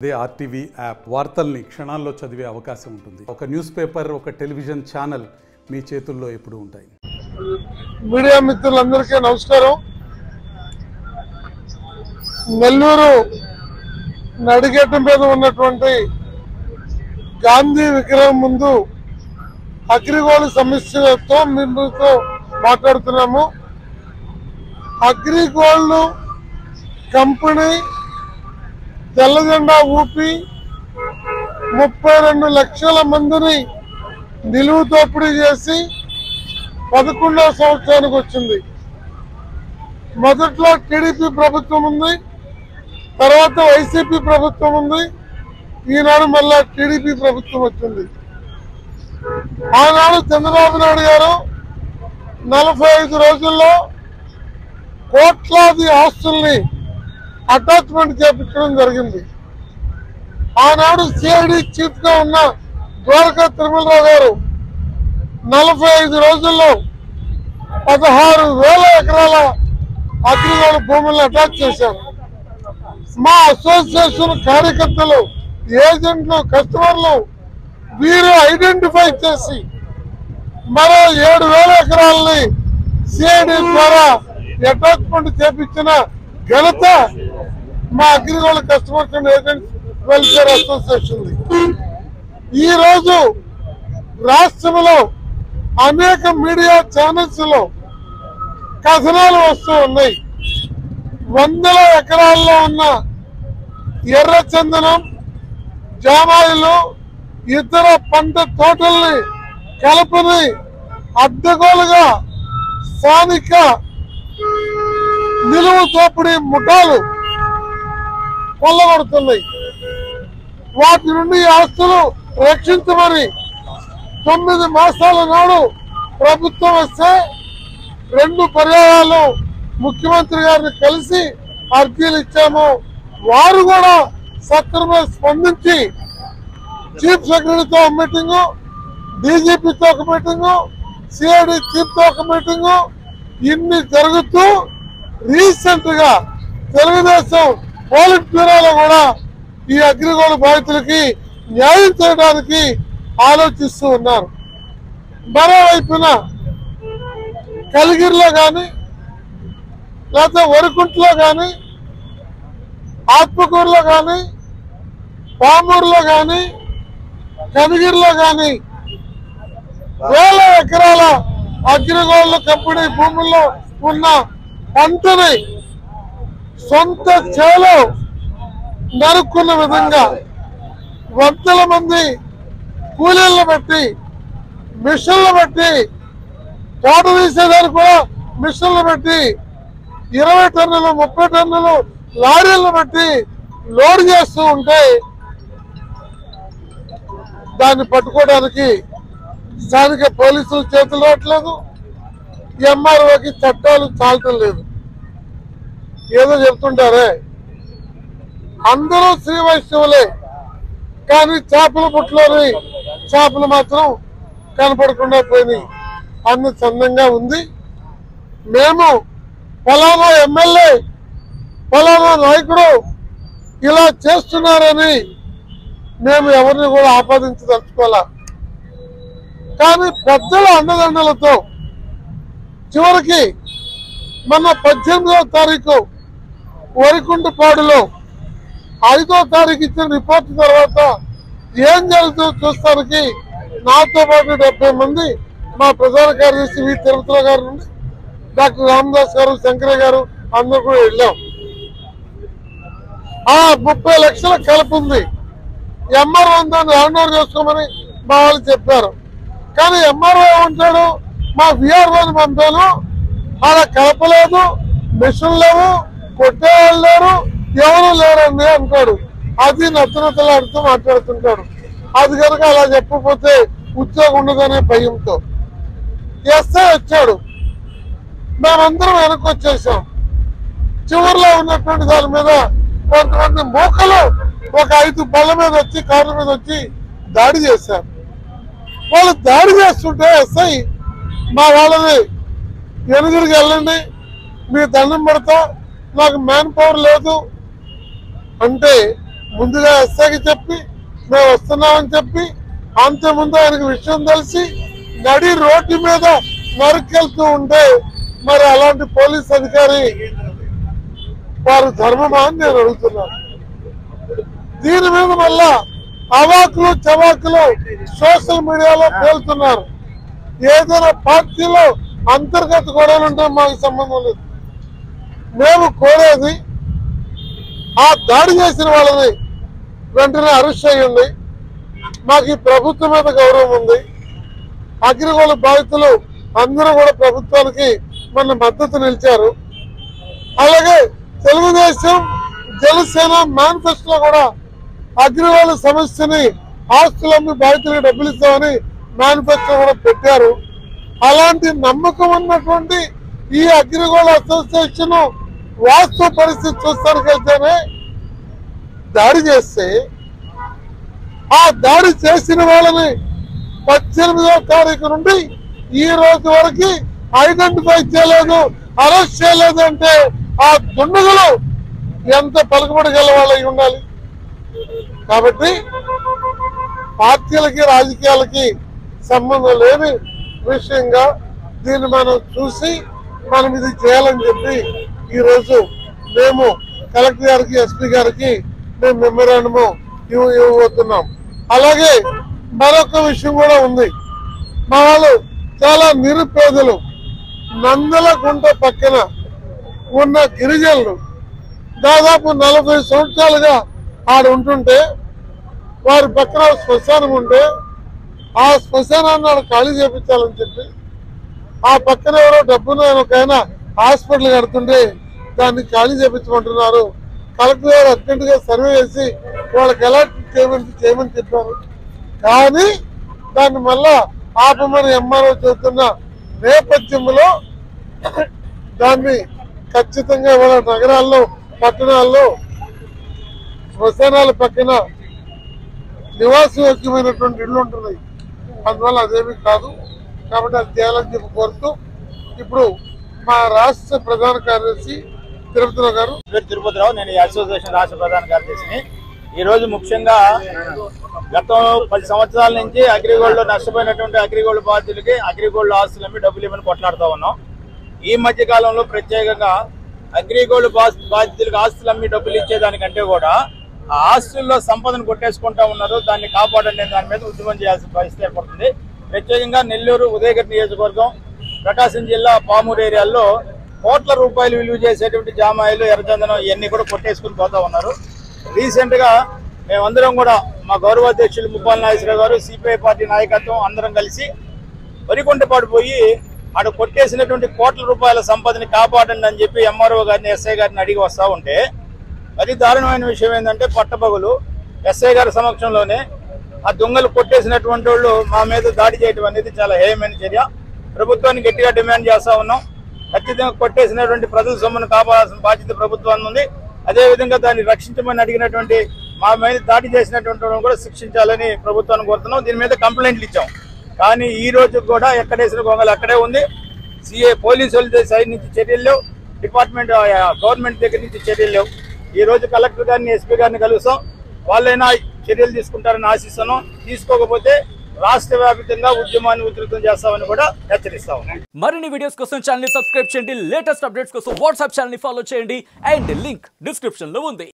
అదే RTV app వార్తల్ని క్షణాల్లో చదివే అవకాశం ఉంటుంది. ఒక న్యూస్ పేపర్, ఒక టెలివిజన్ ఛానల్ మీ చేతుల్లో ఎప్పుడూ ఉంటాయి. మీడియా మిత్రులందరికీ నమస్కారం. నెల్లూరు నడిగేట మీద ఉన్నటువంటి గాంధీ విగ్రహం ముందు అగ్రిగోల్డ్ సమస్యలతో మీతో మాట్లాడుతున్నాము. అగ్రిగోల్డ్ కంపెనీ తెల్ల జెండా ఊపి 32 లక్షల మందిని నిలువు దోపిడీ చేసి 11వ సంవత్సరానికి వచ్చింది. మొదట్లో టీడీపీ ప్రభుత్వం ఉంది, తర్వాత వైసీపీ ప్రభుత్వం ఉంది, ఈనాడు మళ్ళా టీడీపీ ప్రభుత్వం వచ్చింది. ఆనాడు చంద్రబాబు నాయుడు గారు 45 రోజుల్లో కోట్లాది ఆస్తుల్ని అటాచ్మెంట్ చేపించడం జరిగింది. ఆనాడు సిఐడి చీఫ్ గా ఉన్న ద్వారకా తిరుమలరావు గారు 45 రోజుల్లో 16,000 ఎకరాల అగ్రిగోల్డ్ భూములను అటాచ్ చేశారు. మా అసోసియేషన్ కార్యకర్తలు, ఏజెంట్లు, కస్టమర్లు వీరు ఐడెంటిఫై చేసి మరో 7,000 ఎకరాలని సిఐడి ద్వారా అటాచ్మెంట్ చేపించిన ఘనత మా AgriGold customers and agents welfare association. ఈ రోజు రాష్ట్రంలో అనేక మీడియా ఛానల్స్ లో కథనాలు వస్తూ ఉన్నాయి. 100 ఎకరాల్లో ఉన్న ఎర్ర చందనం, జామాయిలు, ఇతర పంట తోటల్ని కలపని అడ్డగోలుగా స్థానిక నిలువు దోపిడీ ముఠాలు కొల్లగొడుతున్నాయి. వాటి నుండి ఆస్తులు రక్షించమని 9 మాసాల నాడు ప్రభుత్వం వస్తే 2 పర్యాయాలు ముఖ్యమంత్రి గారిని కలిసి అర్జీలు ఇచ్చాము. వారు కూడా సక్రమంగా స్పందించి చీఫ్ సెక్రటరీతో ఒక మీటింగు, డీజీపీతో ఒక మీటింగు, సిఐడి చీఫ్ తో ఒక మీటింగు, ఇన్ని జరుగుతూ రీసెంట్ గా తెలుగుదేశం పోలిట్ బ్యూరోలో కూడా ఈ అగ్రిగోల్డ్ బాధితులకి న్యాయం చేయడానికి ఆలోచిస్తూ ఉన్నారు. మరోవైపున కలిగిరిలో కానీ, లేకపోతే వరికుంటలో కానీ, ఆత్మకూరులో కానీ, పామూరులో కానీ, కనిగిరిలో కానీ 1000 ఎకరాల అగ్రిగోల్డ్ కంపెనీ భూముల్లో ఉన్న పంటని సొంత చేలో నరుక్కున్న విధంగా వందల మంది కూలీలను పెట్టి, మిషన్లు పెట్టి, తోట తీసేదానికి కూడా మిషన్లు పెట్టి 20 టన్నులు 30 టన్నులు లారీలను పెట్టి లోడ్ చేస్తూ ఉంటే దాన్ని పట్టుకోవడానికి స్థానిక పోలీసులు చేతులు రావట్లేదు, ఎంఆర్ఓకి చట్టాలు చాలటం లేదు. ఏదో చెప్తుంటారే, అందరూ శ్రీ వైష్ణవులే, కానీ చేపల పుట్టులోని చేపలు మాత్రం కనపడకుండా పోయినాయి అన్న చందంగా ఉంది. మేము ఫలానా ఎమ్మెల్యే, ఫలానా నాయకుడు ఇలా చేస్తున్నారని మేము ఎవరిని కూడా ఆపాదించదలుచుకోవాలా. కానీ పెద్దల అండదండలతో చివరికి మొన్న 18వ తారీఖు వరికుంటపాడులో 5వ తారీఖు ఇచ్చిన రిపోర్ట్ తర్వాత ఏం జరుగుతుందో చూస్తానికి నాతో పాటు 70 మంది మా ప్రధాన కార్యదర్శి వి తిరుపతిరావు గారు నుండి డాక్టర్ రామదాస్ గారు, శంకరయ్య గారు అందరూ కూడా వెళ్ళాం. ఆ 30 లక్షల కలుపుంది. ఎంఆర్ఓ దాన్ని హ్యాండ్ ఓవర్ చేసుకోమని మా వాళ్ళు చెప్పారు. కానీ ఎంఆర్ఓ ఏమంటాడు, మా విఆర్ఓని పంపాను, అలా కలపలేదు, మిషన్ లేవు, కొట్టేవాళ్ళు లేరు, ఎవరు లేరండి అంటాడు. అది నచ్చనతలాడుతూ మాట్లాడుతుంటాడు. అది కనుక అలా చెప్పకపోతే ఉద్యోగం ఉండదనే భయంతో ఎస్ఐ వచ్చాడు. మేమందరం వెనక్కి వచ్చేసాం. చివరిలో ఉన్నటువంటి దాని మీద కొంతమంది మూకలు ఒక 5 బళ్ళ మీద వచ్చి, కార్ల మీద వచ్చి దాడి చేశారు. వాళ్ళు దాడి చేస్తుంటే ఎస్ఐ మా వాళ్ళని ఎనుగురికి వెళ్ళండి, మీ దండం పడతా, నాకు మ్యాన్ పవర్ లేదు అంటే ముందుగా ఎస్ఐకి చెప్పి మేము వస్తున్నామని చెప్పి అంతకుముందు ఆయనకు విషయం తెలిసి నడి రోడ్డు మీద నరుకెళ్తూ ఉంటే మరి అలాంటి పోలీస్ అధికారి వారు ధర్మమా అని నేను అడుగుతున్నాను. దీని మీద మళ్ళా అవాకులు చవాకులు సోషల్ మీడియాలో పేలుతున్నారు. ఏదైనా పార్టీలో అంతర్గత గొడవలు ఉంటే మాకు సంబంధం లేదు. మేము కోరేది ఆ దాడి చేసిన వాళ్ళని వెంటనే అరెస్ట్ చేయండి. మాకు ఈ ప్రభుత్వం మీద గౌరవం ఉంది. అగ్రిగోల్డ్ బాధితులు అందరూ కూడా ప్రభుత్వానికి మన మద్దతు నిలిచారు. అలాగే తెలుగుదేశం జనసేన మేనిఫెస్టోలో కూడా అగ్రిగోల్డ్ సమస్యని ఆస్తులమ్మి బాధితులకు డబ్బులు ఇస్తామని మేనిఫెస్టో కూడా పెట్టారు. అలాంటి నమ్మకం ఉన్నటువంటి ఈ అగ్రిగోల్డ్ అసోసియేషన్ వాస్తవ పరిస్థితి చూస్తానికి వెళ్తేనే దాడి చేస్తే ఆ దాడి చేసిన వాళ్ళని 18వ తారీఖు నుండి ఈ రోజు వరకు ఐడెంటిఫై చేయలేదు, అరెస్ట్ చేయలేదు అంటే ఆ దుండగులు ఎంత పలుకుబడి గల వాళ్ళై ఉండాలి. కాబట్టి పార్టీలకి రాజకీయాలకి సంబంధం లేని విషయంగా దీన్ని మనం చూసి మనం ఇది చేయాలని చెప్పి ఈరోజు మేము కలెక్టర్ గారికి ఎస్పీ గారికి మేము మెమోరాండము ఇవ్వబోతున్నాం. అలాగే మరొక విషయం కూడా ఉంది. మా వాళ్ళు చాలా నిరుపేదలు, నందలగుంట పక్కన ఉన్న గిరిజనులు దాదాపు 40 సంవత్సరాలుగా ఆడ ఉంటుంటే వారి పక్కన శ్మశానం ఉంటే ఆ శ్మశానాన్ని ఆడ ఖాళీ చేపించాలని చెప్పి ఆ పక్కన ఎవరో డబ్బును ఒకైనా హాస్పిటల్ కడుతుంటే దాన్ని ఖాళీ చేపించమంటున్నారు. కలెక్టర్ గారు అర్జెంటుగా సర్వే చేసి వాళ్ళకి ఎలా చేయమని చెప్పారు. కానీ దాన్ని మళ్ళా ఆపమని ఎంఆర్ఓ చెబుతున్న నేపథ్యంలో దాన్ని ఖచ్చితంగా వాళ్ళ నగరాల్లో పట్టణాల్లో శ్మశానాల పక్కన నివాసయోగ్యమైనటువంటి ఇళ్ళు ఉంటున్నాయి. అందువల్ల అదేమీ కాదు. కాబట్టి అది చేయాలని చెప్పి కోరుతూ ఇప్పుడు మా రాష్ట్ర ప్రధాన కార్యదర్శి తిరుపతిరావు గారు. తిరుపతిరావు, నేను ఈ అసోసియేషన్ రాష్ట్ర ప్రధాన కార్యదర్శిని. ఈ రోజు ముఖ్యంగా గతం 10 సంవత్సరాల నుంచి అగ్రిగోల్డ్ నష్టపోయినటువంటి అగ్రిగోల్డ్ బాధితులకి అగ్రిగోల్డ్ ఆస్తులు అమ్మి డబ్బులు ఇవ్వని కొట్లాడుతూ ఉన్నాం. ఈ మధ్య కాలంలో ప్రత్యేకంగా అగ్రిగోల్డ్ బాధితులకు ఆస్తులు అమ్మి డబ్బులు ఇచ్చేదానికంటే కూడా ఆ ఆస్తుల్లో సంపదను కొట్టేసుకుంటా ఉన్నారు. దాన్ని కాపాడండి, దాని మీద ఉద్యమం చేయాల్సిన పరిస్థితి ఏర్పడుతుంది. ప్రత్యేకంగా నెల్లూరు, ఉదయగిరి నియోజకవర్గం, ప్రకాశం జిల్లా పామూరు ఏరియాల్లో కోట్ల రూపాయలు విలువ చేసేటువంటి జామాయిలు, ఎర్రచందనం ఇవన్నీ కూడా కొట్టేసుకుని పోతా ఉన్నారు. రీసెంట్ గా మేమందరం కూడా మా గౌరవ అధ్యక్షులు ముప్పాల నాగేశ్వరరావు గారు, సిపిఐ పార్టీ నాయకత్వం అందరం కలిసి వరికొండపాటు పోయి ఆడ కొట్టేసినటువంటి కోట్ల రూపాయల సంపదని కాపాడండి అని చెప్పి ఎంఆర్ఓ గారిని, ఎస్ఐ గారిని అడిగి వస్తూ ఉంటే అది దారుణమైన విషయం ఏంటంటే పట్టపగలు ఎస్ఐ గారి సమక్షంలోనే ఆ దొంగలు కొట్టేసినటువంటి వాళ్ళు మా మీద దాడి చేయడం అనేది చాలా హేయమైన చర్య. ప్రభుత్వాన్ని గట్టిగా డిమాండ్ చేస్తా ఉన్నాం. ఖచ్చితంగా కొట్టేసినటువంటి ప్రజల సొమ్మును కాపాడాల్సిన బాధ్యత ప్రభుత్వాన్ని ఉంది. అదేవిధంగా దాన్ని రక్షించమని అడిగినటువంటి మా మీద దాడి చేసినటువంటి వాళ్ళని కూడా శిక్షించాలని ప్రభుత్వాన్ని కోరుతున్నాం. దీని మీద కంప్లైంట్లు ఇచ్చాం. కానీ ఈ రోజు కూడా ఎక్కడేసిన గొంగలు అక్కడే ఉంది. సిఏ పోలీసుల సైడ్ నుంచి చర్యలు లేవు, డిపార్ట్మెంట్ గవర్నమెంట్ దగ్గర నుంచి చర్యలు లేవు. ఈ రోజు కలెక్టర్ గారిని, ఎస్పీ గారిని కలుస్తాం. వాళ్ళైనా చర్యలు తీసుకుంటారని ఆశిస్తున్నాం. తీసుకోకపోతే రాష్ట్ర వ్యాప్తంగా ఉద్యమాన్ని ఉధృతం చేస్తామని కూడా హెచ్చరిస్తాం. మరిన్ని వీడియోస్ కోసం ఛానల్ ని సబ్స్క్రైబ్ చేయండి. లేటెస్ట్ అప్డేట్స్ కోసం వాట్సాప్ ఛానల్ ని ఫాలో చేయండి. అండ్ లింక్ డిస్క్రిప్షన్ లో ఉంది.